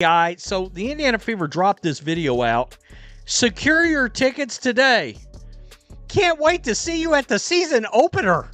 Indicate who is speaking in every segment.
Speaker 1: Guy, so the Indiana Fever dropped this video out. Secure your tickets today. Can't wait to see you at the season opener.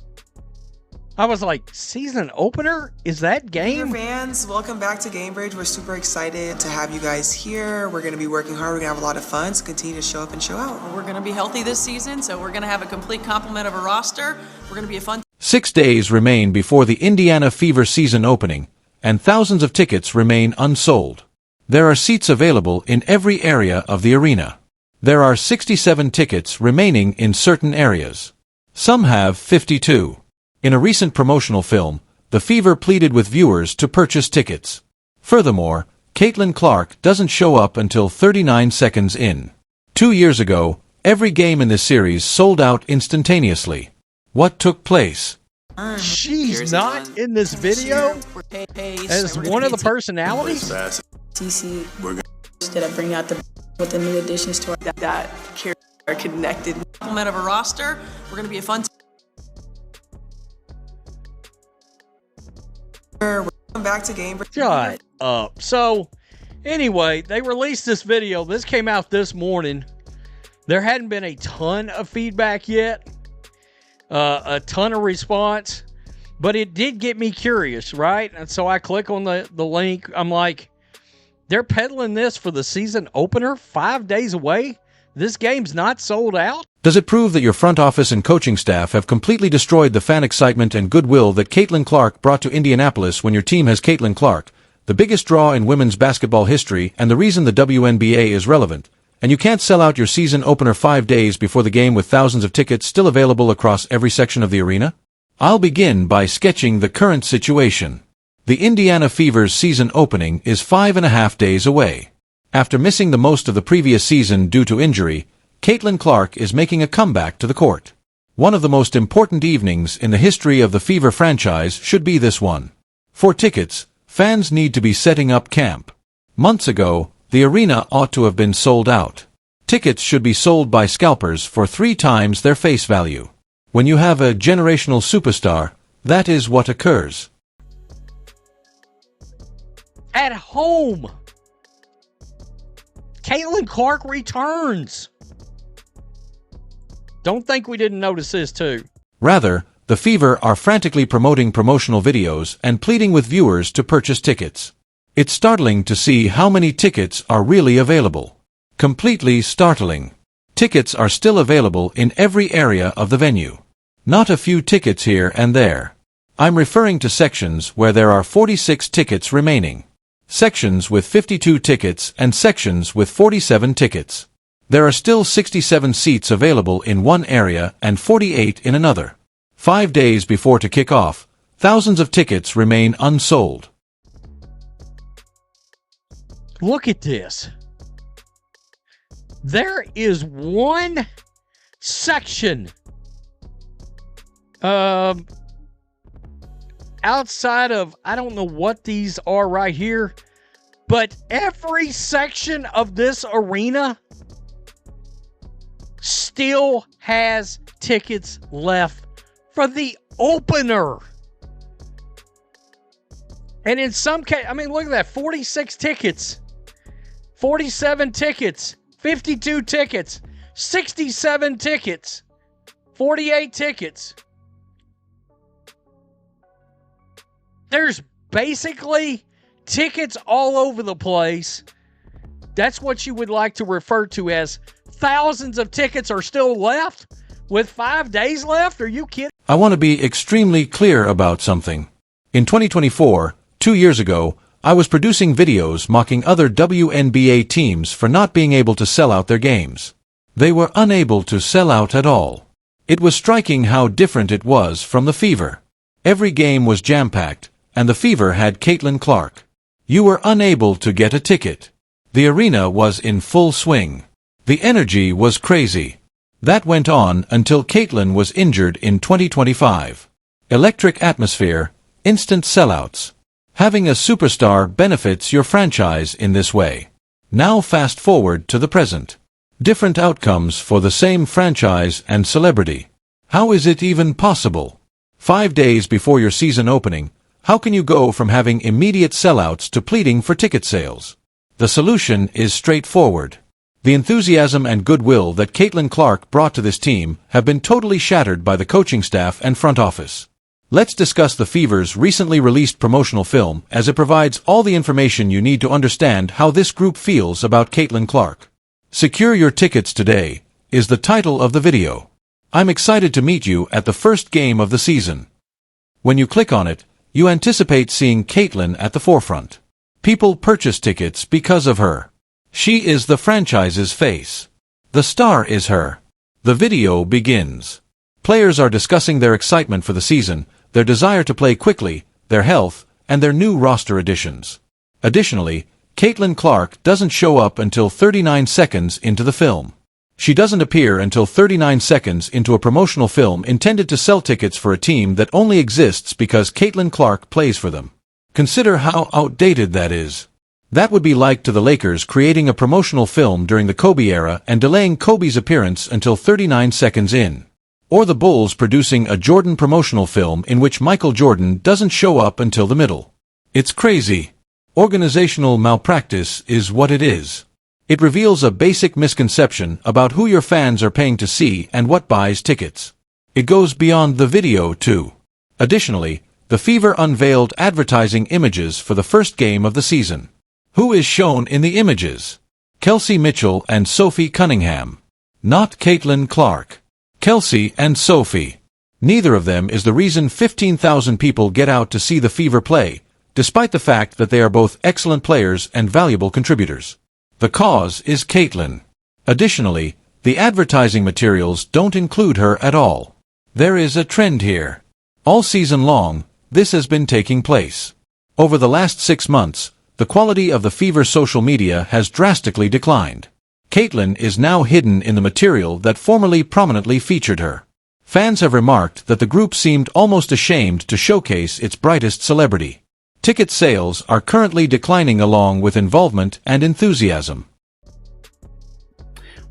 Speaker 1: I was like, season opener? Is that game?
Speaker 2: Fever fans, welcome back to Gamebridge. We're super excited to have you guys here. We're going to be working hard. We're going to have a lot of fun. So continue to show up and show out.
Speaker 3: We're going to be healthy this season, so we're going to have a complete complement of a roster. We're going to be a fun
Speaker 4: 6 days remain before the Indiana Fever season opening, and thousands of tickets remain unsold. There are seats available in every area of the arena. There are 67 tickets remaining in certain areas. Some have 52. In a recent promotional film, the Fever pleaded with viewers to purchase tickets. Furthermore, Caitlin Clark doesn't show up until 39 seconds in. 2 years ago, every game in this series sold out instantaneously. What took place?
Speaker 1: She's not in this video as one of the personalities?
Speaker 5: CC, we're going to bring out with the new additions to our are connected.
Speaker 3: complement of a roster. We're going to be a fun
Speaker 2: Welcome back to Gamebridge.
Speaker 1: Shut up. So, anyway, they released this video. This came out this morning. There hadn't been a ton of feedback yet, a ton of response, but it did get me curious, right? And so I click on the link. I'm like, they're peddling this for the season opener 5 days away? This game's not sold out?
Speaker 4: Does it prove that your front office and coaching staff have completely destroyed the fan excitement and goodwill that Caitlin Clark brought to Indianapolis when your team has Caitlin Clark, the biggest draw in women's basketball history and the reason the WNBA is relevant, and you can't sell out your season opener 5 days before the game with thousands of tickets still available across every section of the arena? I'll begin by sketching the current situation. The Indiana Fever's season opening is 5.5 days away. After missing the most of the previous season due to injury, Caitlin Clark is making a comeback to the court. One of the most important evenings in the history of the Fever franchise should be this one. For tickets, fans need to be setting up camp. Months ago, the arena ought to have been sold out. Tickets should be sold by scalpers for 3 times their face value. When you have a generational superstar, that is what occurs.
Speaker 1: At home, Caitlin Clark returns. Don't think we didn't notice this too.
Speaker 4: Rather, the Fever are frantically promoting promotional videos and pleading with viewers to purchase tickets. It's startling to see how many tickets are really available. Completely startling. Tickets are still available in every area of the venue. Not a few tickets here and there. I'm referring to sections where there are 46 tickets remaining. Sections with 52 tickets and sections with 47 tickets. There are still 67 seats available in one area and 48 in another. 5 days before to kick off, thousands of tickets remain unsold.
Speaker 1: Look at this. There is one section outside of, I don't know what these are right here, but every section of this arena still has tickets left for the opener. And in some case, I mean, look at that, 46 tickets, 47 tickets, 52 tickets, 67 tickets, 48 tickets. There's basically tickets all over the place. That's what you would like to refer to as thousands of tickets are still left with 5 days left? Are you kidding?
Speaker 4: I want to be extremely clear about something. In 2024, 2 years ago, I was producing videos mocking other WNBA teams for not being able to sell out their games. They were unable to sell out at all. It was striking how different it was from the Fever. Every game was jam-packed, and the Fever had Caitlin Clark. You were unable to get a ticket. The arena was in full swing. The energy was crazy. That went on until Caitlin was injured in 2025. Electric atmosphere, instant sellouts. Having a superstar benefits your franchise in this way. Now fast forward to the present. Different outcomes for the same franchise and celebrity. How is it even possible? 5 days before your season opening, how can you go from having immediate sellouts to pleading for ticket sales? The solution is straightforward. The enthusiasm and goodwill that Caitlin Clark brought to this team have been totally shattered by the coaching staff and front office. Let's discuss the Fever's recently released promotional film, as it provides all the information you need to understand how this group feels about Caitlin Clark. Secure your tickets today is the title of the video. I'm excited to meet you at the first game of the season. When you click on it, you anticipate seeing Caitlin at the forefront. People purchase tickets because of her. She is the franchise's face. The star is her. The video begins. Players are discussing their excitement for the season, their desire to play quickly, their health, and their new roster additions. Additionally, Caitlin Clark doesn't show up until 39 seconds into the film. She doesn't appear until 39 seconds into a promotional film intended to sell tickets for a team that only exists because Caitlin Clark plays for them. Consider how outdated that is. That would be like to the Lakers creating a promotional film during the Kobe era and delaying Kobe's appearance until 39 seconds in. Or the Bulls producing a Jordan promotional film in which Michael Jordan doesn't show up until the middle. It's crazy. Organizational malpractice is what it is. It reveals a basic misconception about who your fans are paying to see and what buys tickets. It goes beyond the video, too. Additionally, the Fever unveiled advertising images for the first game of the season. Who is shown in the images? Kelsey Mitchell and Sophie Cunningham. Not Caitlin Clark. Kelsey and Sophie. Neither of them is the reason 15,000 people get out to see the Fever play, despite the fact that they are both excellent players and valuable contributors. The cause is Caitlin. Additionally, the advertising materials don't include her at all. There is a trend here. All season long, this has been taking place. Over the last 6 months, the quality of the Fever social media has drastically declined. Caitlin is now hidden in the material that formerly prominently featured her. Fans have remarked that the group seemed almost ashamed to showcase its brightest celebrity. Ticket sales are currently declining along with involvement and enthusiasm.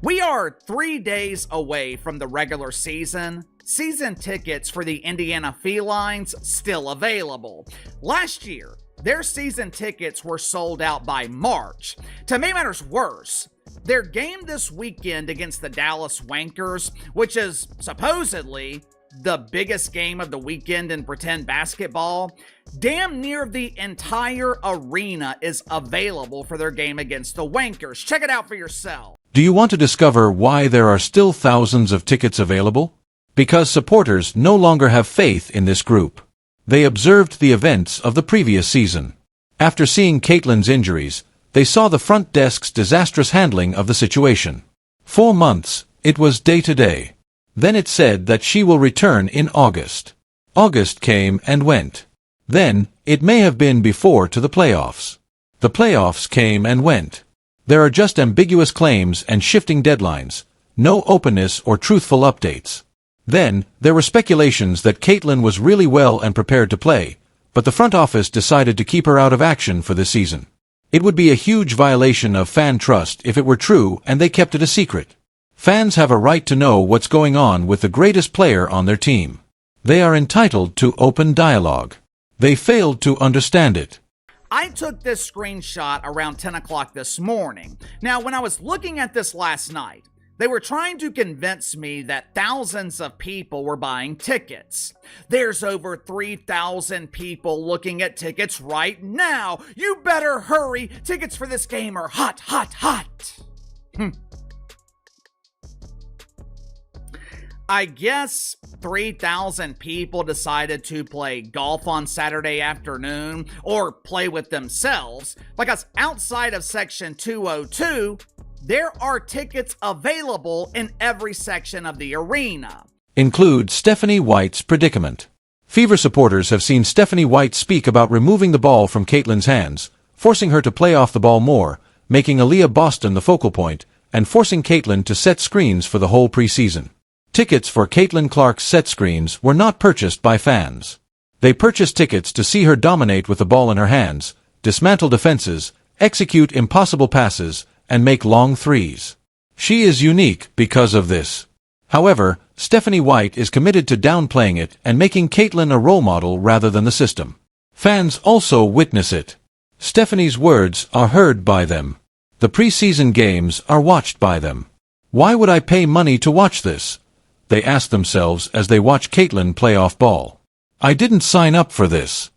Speaker 6: We are 3 days away from the regular season. Season tickets for the Indiana Felines still available. Last year, their season tickets were sold out by March. To make matters worse, their game this weekend against the Dallas Wankers, which is supposedly the biggest game of the weekend in pretend basketball, damn near the entire arena is available for their game against the Wankers. Check it out for yourself.
Speaker 4: Do you want to discover why there are still thousands of tickets available? Because supporters no longer have faith in this group. They observed the events of the previous season. After seeing Caitlin's injuries, they saw the front desk's disastrous handling of the situation. 4 months, it was day to day. Then it said that she will return in August. August came and went. Then, it may have been before to the playoffs. The playoffs came and went. There are just ambiguous claims and shifting deadlines, no openness or truthful updates. Then, there were speculations that Caitlin was really well and prepared to play, but the front office decided to keep her out of action for this season. It would be a huge violation of fan trust if it were true and they kept it a secret. Fans have a right to know what's going on with the greatest player on their team. They are entitled to open dialogue. They failed to understand it.
Speaker 6: I took this screenshot around 10 o'clock this morning. Now, when I was looking at this last night, they were trying to convince me that thousands of people were buying tickets. There's over 3,000 people looking at tickets right now. You better hurry. Tickets for this game are hot, hot, hot. I guess 3,000 people decided to play golf on Saturday afternoon or play with themselves because outside of Section 202, there are tickets available in every section of the arena.
Speaker 4: Include Stephanie White's predicament. Fever supporters have seen Stephanie White speak about removing the ball from Caitlin's hands, forcing her to play off the ball more, making Aaliyah Boston the focal point, and forcing Caitlin to set screens for the whole preseason. Tickets for Caitlin Clark's set screens were not purchased by fans. They purchased tickets to see her dominate with the ball in her hands, dismantle defenses, execute impossible passes, and make long threes. She is unique because of this. However, Stephanie White is committed to downplaying it and making Caitlin a role model rather than the system. Fans also witness it. Stephanie's words are heard by them. The preseason games are watched by them. Why would I pay money to watch this? They ask themselves as they watch Caitlin play off ball. I didn't sign up for this.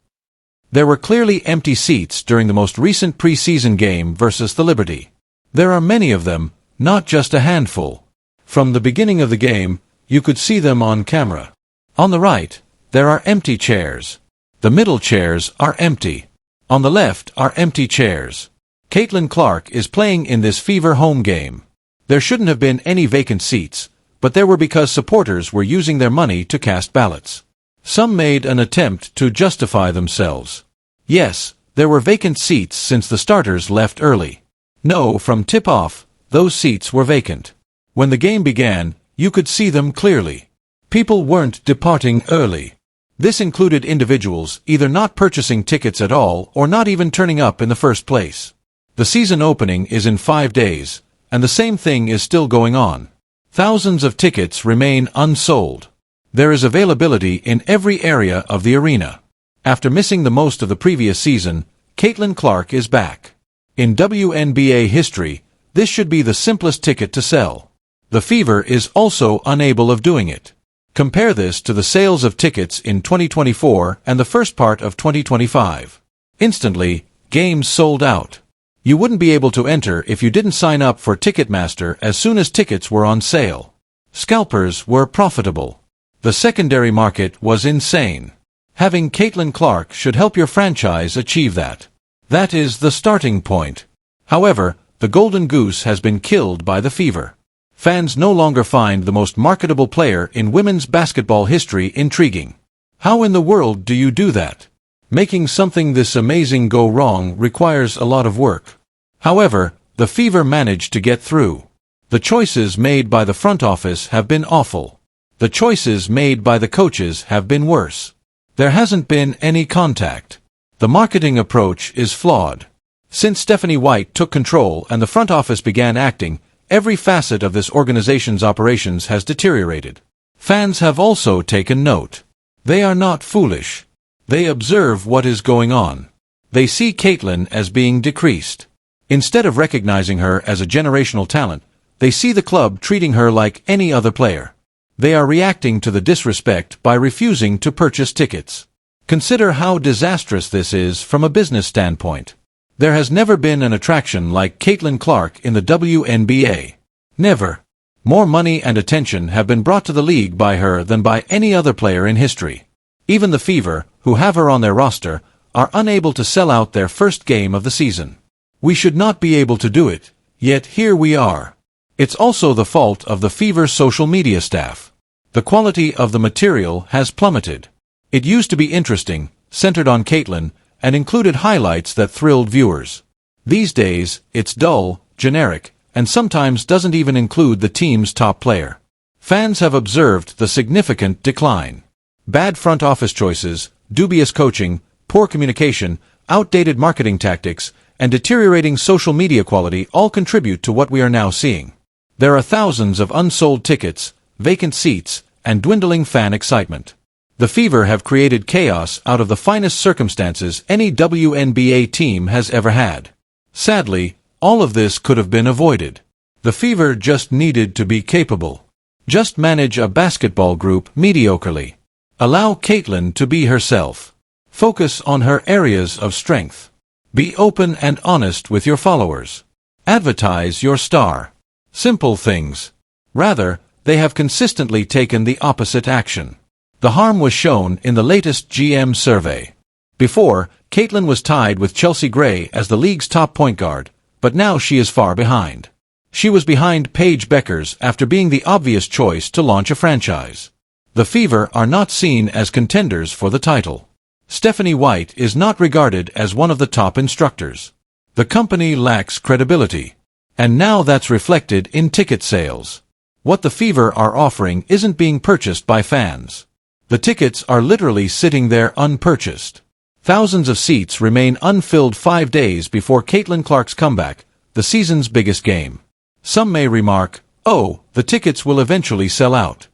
Speaker 4: There were clearly empty seats during the most recent preseason game versus the Liberty. There are many of them, not just a handful. From the beginning of the game, you could see them on camera. On the right, there are empty chairs. The middle chairs are empty. On the left are empty chairs. Caitlin Clark is playing in this Fever home game. There shouldn't have been any vacant seats, but there were because supporters were using their money to cast ballots. Some made an attempt to justify themselves. Yes, there were vacant seats since the starters left early. No, from tip-off, those seats were vacant. When the game began, you could see them clearly. People weren't departing early. This included individuals either not purchasing tickets at all or not even turning up in the first place. The season opening is in 5 days, and the same thing is still going on. Thousands of tickets remain unsold. There is availability in every area of the arena. After missing the most of the previous season, Caitlin Clark is back. In WNBA history, this should be the simplest ticket to sell. The Fever is also unable of doing it. Compare this to the sales of tickets in 2024 and the first part of 2025. Instantly, games sold out. You wouldn't be able to enter if you didn't sign up for Ticketmaster as soon as tickets were on sale. Scalpers were profitable. The secondary market was insane. Having Caitlin Clark should help your franchise achieve that. That is the starting point. However, the Golden Goose has been killed by the Fever. Fans no longer find the most marketable player in women's basketball history intriguing. How in the world do you do that? Making something this amazing go wrong requires a lot of work. However, the Fever managed to get through. The choices made by the front office have been awful. The choices made by the coaches have been worse. There hasn't been any contact. The marketing approach is flawed. Since Stephanie White took control and the front office began acting, every facet of this organization's operations has deteriorated. Fans have also taken note. They are not foolish. They observe what is going on. They see Caitlin as being decreased. Instead of recognizing her as a generational talent, they see the club treating her like any other player. They are reacting to the disrespect by refusing to purchase tickets. Consider how disastrous this is from a business standpoint. There has never been an attraction like Caitlin Clark in the WNBA. Never. More money and attention have been brought to the league by her than by any other player in history. Even the Fever, who have her on their roster, are unable to sell out their first game of the season. We should not be able to do it, yet here we are. It's also the fault of the Fever social media staff. The quality of the material has plummeted. It used to be interesting, centered on Caitlin, and included highlights that thrilled viewers. These days, it's dull, generic, and sometimes doesn't even include the team's top player. Fans have observed the significant decline. Bad front office choices, dubious coaching, poor communication, outdated marketing tactics, and deteriorating social media quality all contribute to what we are now seeing. There are thousands of unsold tickets, vacant seats, and dwindling fan excitement. The Fever have created chaos out of the finest circumstances any WNBA team has ever had. Sadly, all of this could have been avoided. The Fever just needed to be capable. Just manage a basketball group mediocrely. Allow Caitlin to be herself. Focus on her areas of strength. Be open and honest with your followers. Advertise your star. Simple things. Rather, they have consistently taken the opposite action. The harm was shown in the latest GM survey. Before, Caitlin was tied with Chelsea Gray as the league's top point guard, but now she is far behind. She was behind Paige Beckers after being the obvious choice to launch a franchise. The Fever are not seen as contenders for the title. Stephanie White is not regarded as one of the top instructors. The company lacks credibility. And now that's reflected in ticket sales. What the Fever are offering isn't being purchased by fans. The tickets are literally sitting there unpurchased. Thousands of seats remain unfilled 5 days before Caitlin Clark's comeback, the season's biggest game. Some may remark, oh, the tickets will eventually sell out.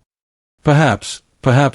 Speaker 4: Perhaps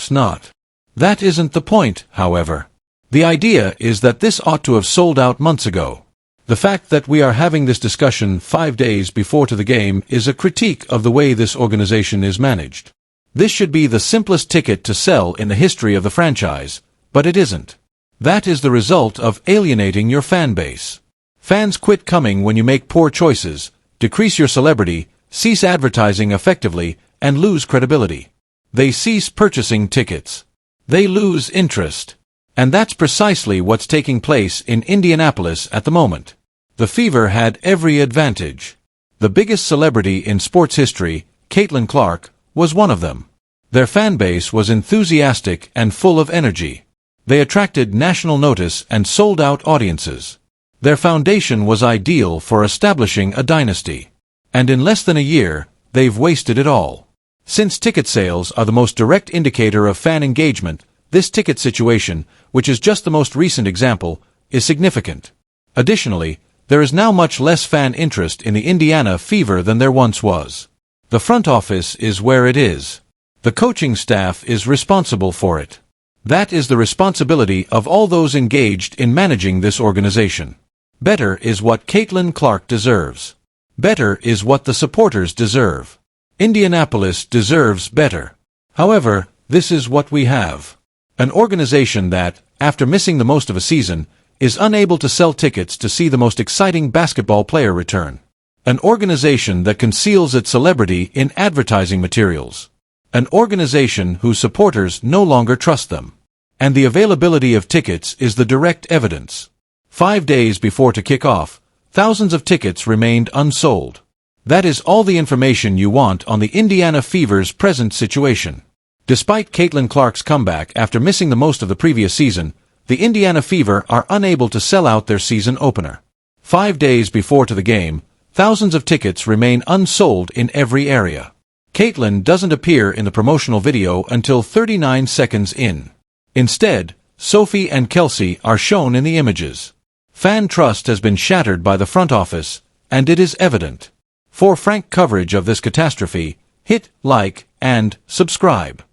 Speaker 4: not. That isn't the point, however. The idea is that this ought to have sold out months ago. The fact that we are having this discussion 5 days before to the game is a critique of the way this organization is managed. This should be the simplest ticket to sell in the history of the franchise, but it isn't. That is the result of alienating your fan base. Fans quit coming when you make poor choices, decrease your celebrity, cease advertising effectively, and lose credibility. They cease purchasing tickets. They lose interest. And that's precisely what's taking place in Indianapolis at the moment. The Fever had every advantage. The biggest celebrity in sports history, Caitlin Clark, was one of them. Their fan base was enthusiastic and full of energy. They attracted national notice and sold out audiences. Their foundation was ideal for establishing a dynasty. And in less than a year, they've wasted it all. Since ticket sales are the most direct indicator of fan engagement, this ticket situation, which is just the most recent example, is significant. Additionally, there is now much less fan interest in the Indiana Fever than there once was. The front office is where it is. The coaching staff is responsible for it. That is the responsibility of all those engaged in managing this organization. Better is what Caitlin Clark deserves. Better is what the supporters deserve. Indianapolis deserves better. However, this is what we have. An organization that, after missing the most of a season, is unable to sell tickets to see the most exciting basketball player return. An organization that conceals its celebrity in advertising materials. An organization whose supporters no longer trust them. And the availability of tickets is the direct evidence. 5 days before to kick off, thousands of tickets remained unsold. That is all the information you want on the Indiana Fever's present situation. Despite Caitlin Clark's comeback after missing the most of the previous season, the Indiana Fever are unable to sell out their season opener. 5 days before to the game, thousands of tickets remain unsold in every area. Caitlin doesn't appear in the promotional video until 39 seconds in. Instead, Sophie and Kelsey are shown in the images. Fan trust has been shattered by the front office, and it is evident. For frank coverage of this catastrophe, hit like and subscribe.